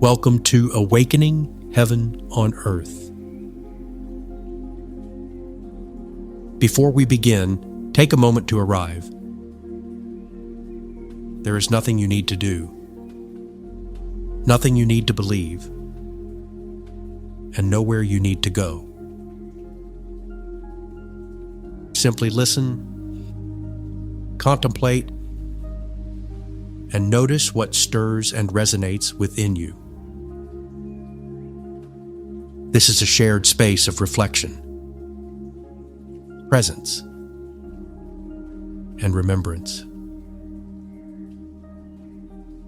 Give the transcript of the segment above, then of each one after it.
Welcome to Awakening Heaven on Earth. Before we begin, take a moment to arrive. There is nothing you need to do, nothing you need to believe, and nowhere you need to go. Simply listen, contemplate, and notice what stirs and resonates within you. This is a shared space of reflection, presence, and remembrance.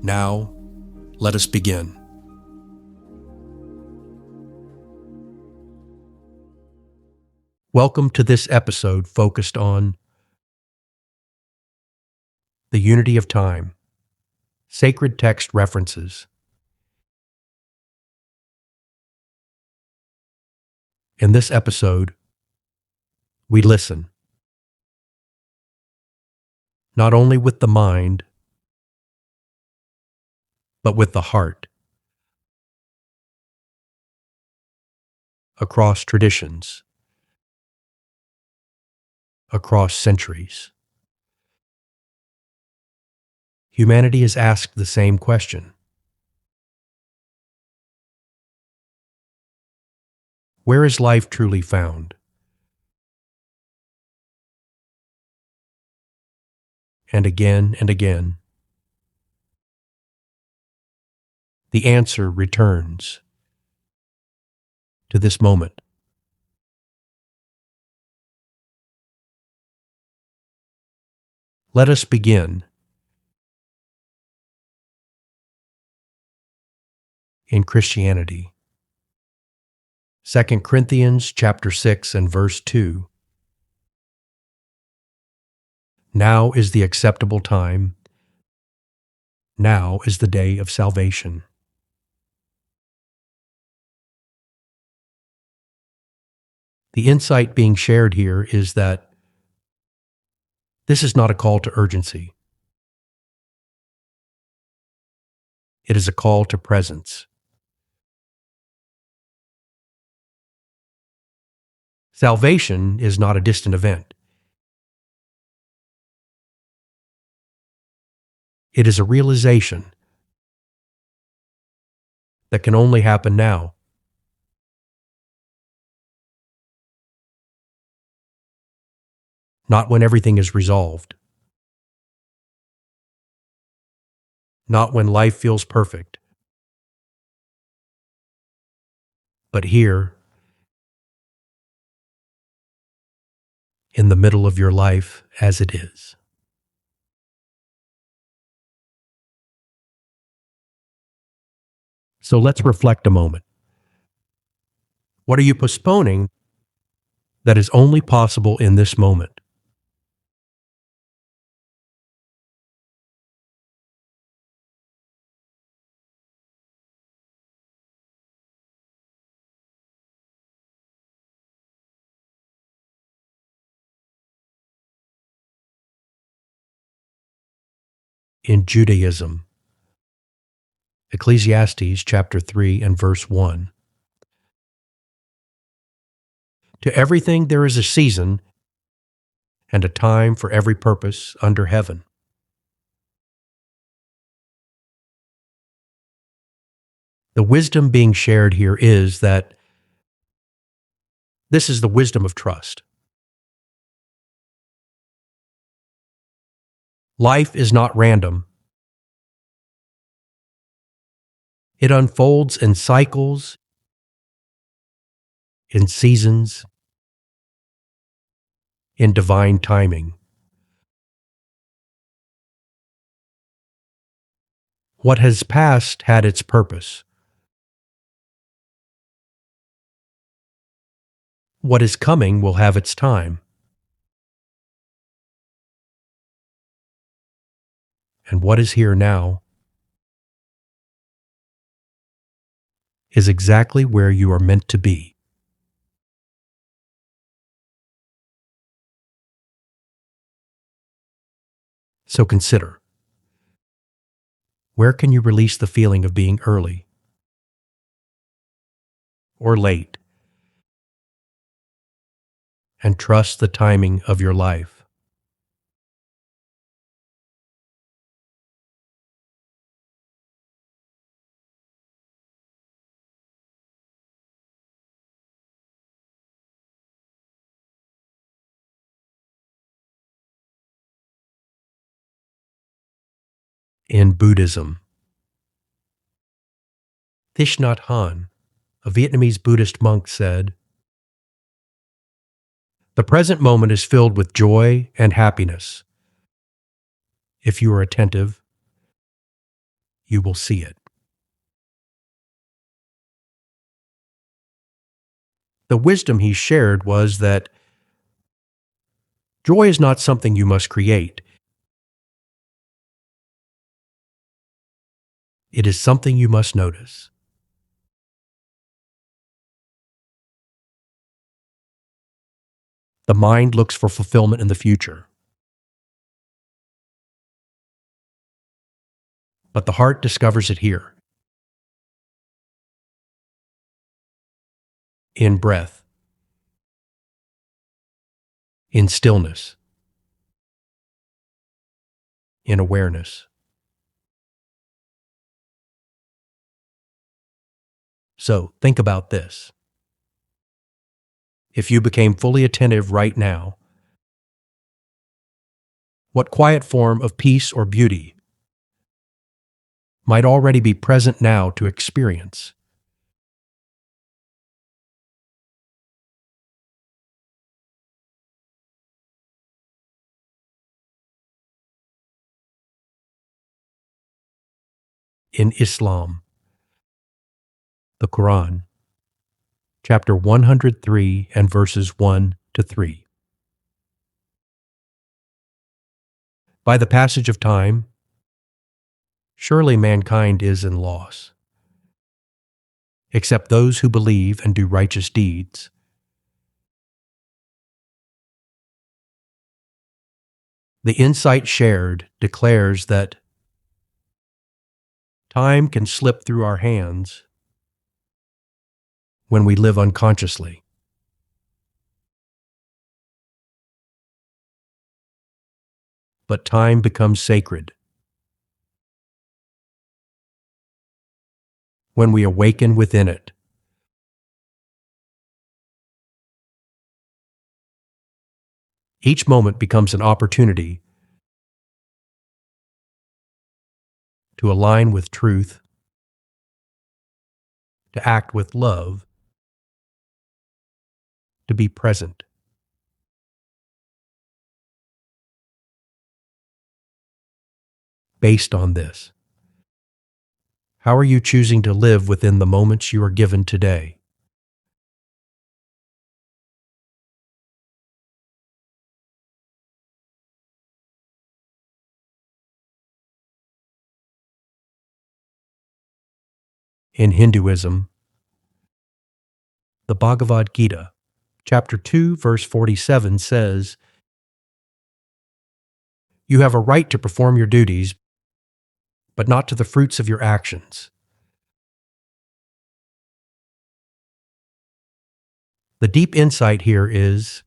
Now, let us begin. Welcome to this episode focused on the unity of time, sacred text references. In this episode, we listen, not only with the mind, but with the heart, across traditions, across centuries. Humanity has asked the same question. Where is life truly found? And again, the answer returns to this moment. Let us begin in Christianity. 2 Corinthians chapter 6 and verse 2. Now is the acceptable time. Now is the day of salvation. The insight being shared here is that this is not a call to urgency. It is a call to presence. Salvation is not a distant event. It is a realization that can only happen now. Not when everything is resolved. Not when life feels perfect. But here, in the middle of your life as it is. So let's reflect a moment. What are you postponing that is only possible in this moment? In Judaism, Ecclesiastes chapter 3 and verse 1. To everything there is a season and a time for every purpose under heaven. The wisdom being shared here is that this is the wisdom of trust. Life is not random. It unfolds in cycles, in seasons, in divine timing. What has passed had its purpose. What is coming will have its time. And what is here now is exactly where you are meant to be. So consider, where can you release the feeling of being early? or late, and trust the timing of your life. In Buddhism, Thich Nhat Hanh, a Vietnamese Buddhist monk, said, "The present moment is filled with joy and happiness. If you are attentive, you will see it." The wisdom he shared was that joy is not something you must create. It is something you must notice. The mind looks for fulfillment in the future, but the heart discovers it here, in breath, in stillness, in awareness. So think about this. If you became fully attentive right now, what quiet form of peace or beauty might already be present now to experience? In Islam, the Quran, chapter 103 and verses 1 to 3. By the passage of time, surely mankind is in loss, except those who believe and do righteous deeds. The insight shared declares that time can slip through our hands when we live unconsciously. But time becomes sacred when we awaken within it. Each moment becomes an opportunity to align with truth, to act with love, to be present. Based on this, how are you choosing to live within the moments you are given today? In Hinduism, the Bhagavad Gita, chapter 2, verse 47 says, "You have a right to perform your duties, but not to the fruits of your actions." The deep insight here is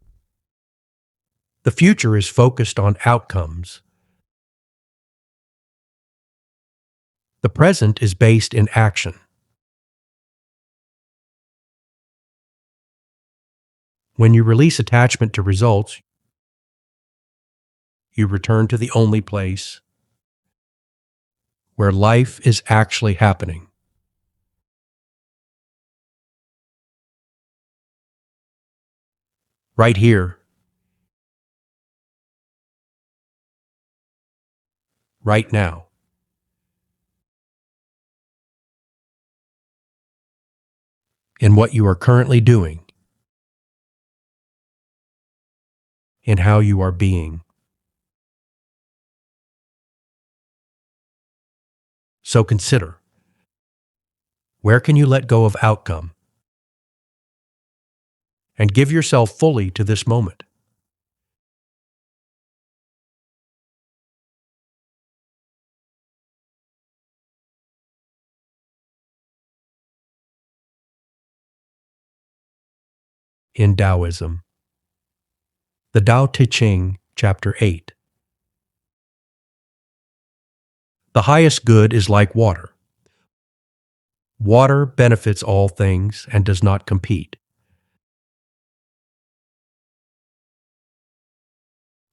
the future is focused on outcomes. The present is based in action. When you release attachment to results, you return to the only place where life is actually happening. Right here, right now. In what you are currently doing, in how you are being. So consider, where can you let go of outcome and give yourself fully to this moment? in Taoism. The Tao Te Ching, Chapter 8. The highest good is like water. Water benefits all things and does not compete.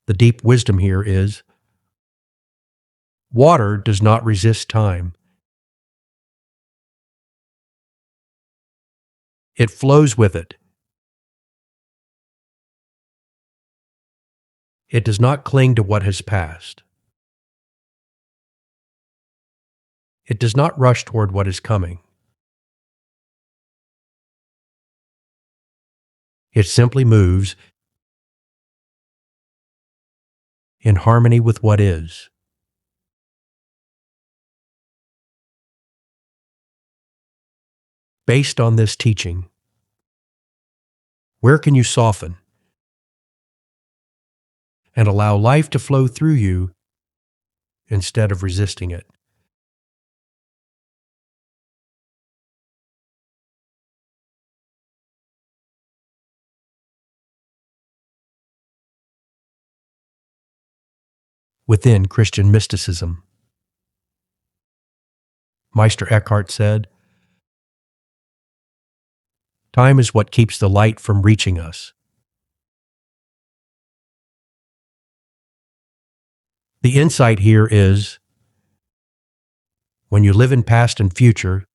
The deep wisdom here is, water does not resist time. It flows with it. It does not cling to what has passed. It does not rush toward what is coming. It simply moves in harmony with what is. Based on this teaching, where can you soften and allow life to flow through you instead of resisting it? Within Christian mysticism, Meister Eckhart said, "Time is what keeps the light from reaching us." The insight here is, when you live in past and future,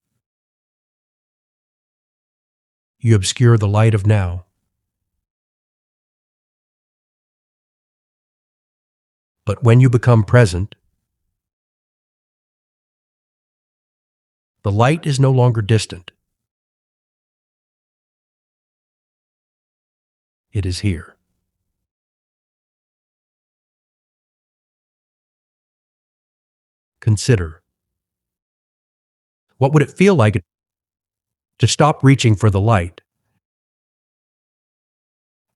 you obscure the light of now. But when you become present, the light is no longer distant. It is here. Consider, what would it feel like to stop reaching for the light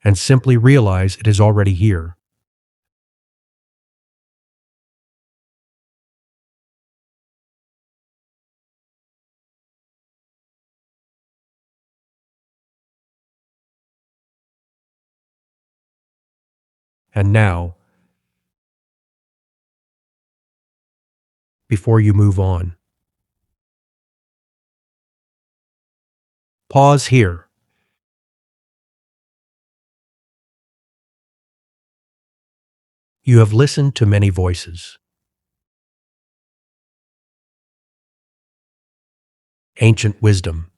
and simply realize it is already here? And now, before you move on, pause here. You have listened to many voices, ancient wisdom,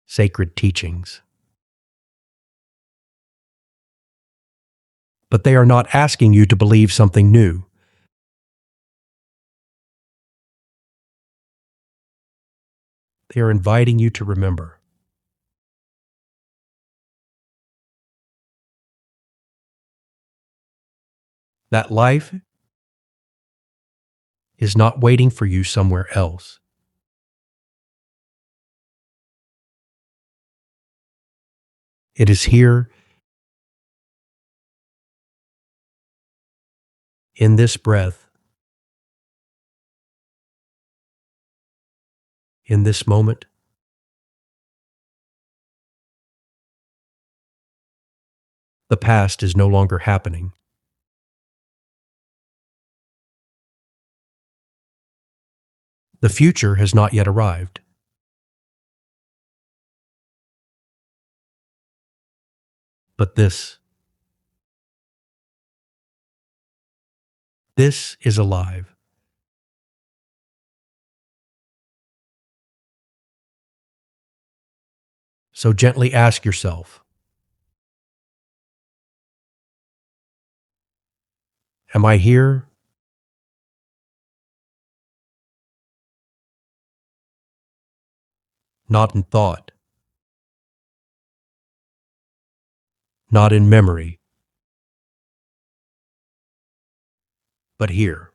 sacred teachings. But they are not asking you to believe something new. They are inviting you to remember that life is not waiting for you somewhere else. It is here, in this breath, in this moment. The past is no longer happening. The future has not yet arrived. But this is alive. So gently ask yourself, am I here? Not in thought, not in memory, but here.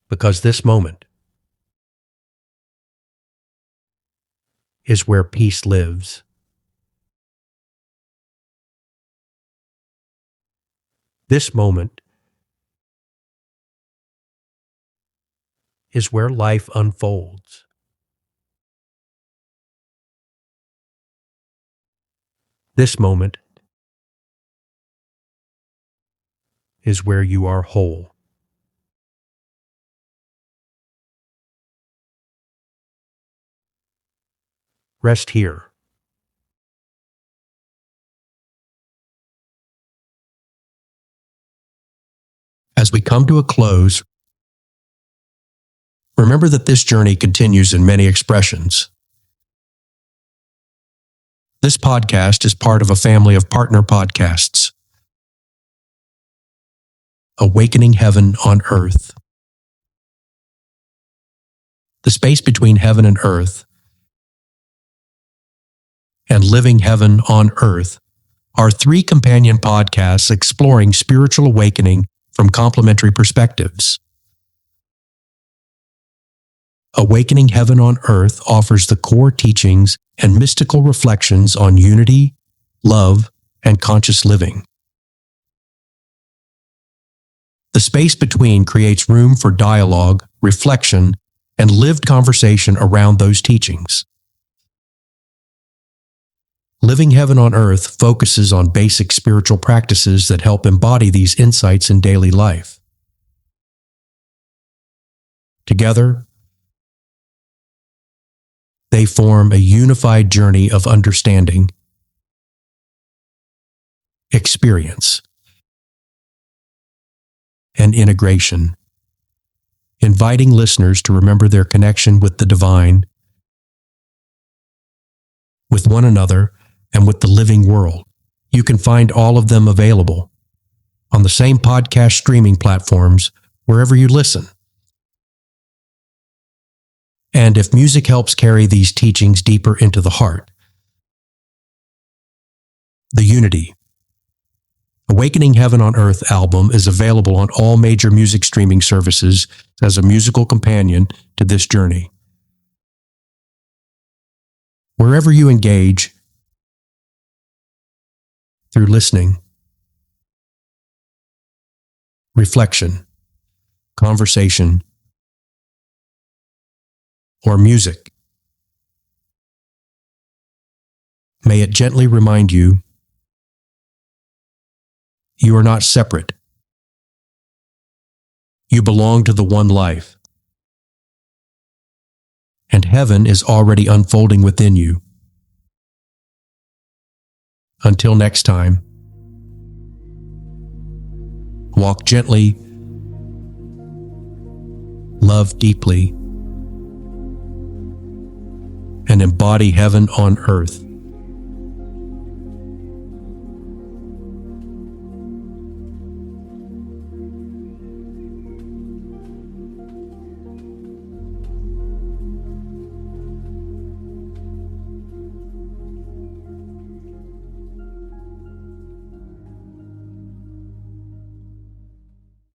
Because this moment is where peace lives. This moment is where life unfolds. This moment is where you are whole. Rest here. As we come to a close, remember that this journey continues in many expressions. This podcast is part of a family of partner podcasts. Awakening Heaven on Earth. The space between heaven and earth and Living Heaven on Earth are 3 companion podcasts exploring spiritual awakening from complementary perspectives. Awakening Heaven on Earth offers the core teachings and mystical reflections on unity, love, and conscious living. The space between creates room for dialogue, reflection, and lived conversation around those teachings. Living Heaven on Earth focuses on basic spiritual practices that help embody these insights in daily life. Together, they form a unified journey of understanding, experience, and integration, inviting listeners to remember their connection with the divine, with one another, and with the living world. You can find all of them available on the same podcast streaming platforms wherever you listen. And if music helps carry these teachings deeper into the heart, the Unity, Awakening Heaven on Earth album is available on all major music streaming services as a musical companion to this journey. Wherever you engage, through listening, reflection, conversation, or music, may it gently remind you you are not separate. You belong to the one life, and heaven is already unfolding within you. Until next time, walk gently, love deeply, and embody heaven on earth.